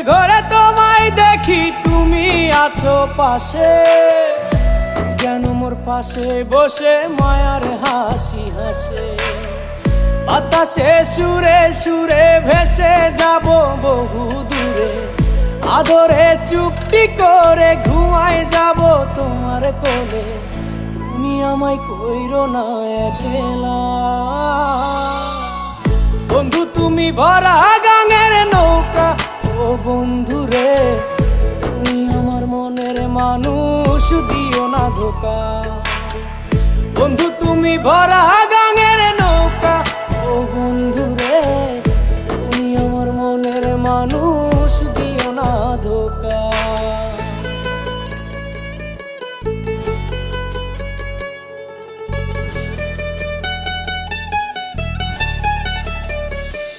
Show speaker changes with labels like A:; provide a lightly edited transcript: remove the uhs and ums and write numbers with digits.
A: ঘুমের ঘরে তোমায় দেখি, তুমি আছো পাশে, যেন মোর পাশে বসে মায়ার হাসি হাসে। বাতাসে সুরে সুরে ভেসে যাব বহু দূরে, আদরে চুপটি করে ঘুমায় যাব তোমার কোলে। তুমি আমায় কইরো না একলা বন্ধু, তুমি ভরা গাঙের নৌকা। ও বন্ধু রে, তুমি আমার মনের মানুষ, দিও না ধোকা। বন্ধু তুমি ভরা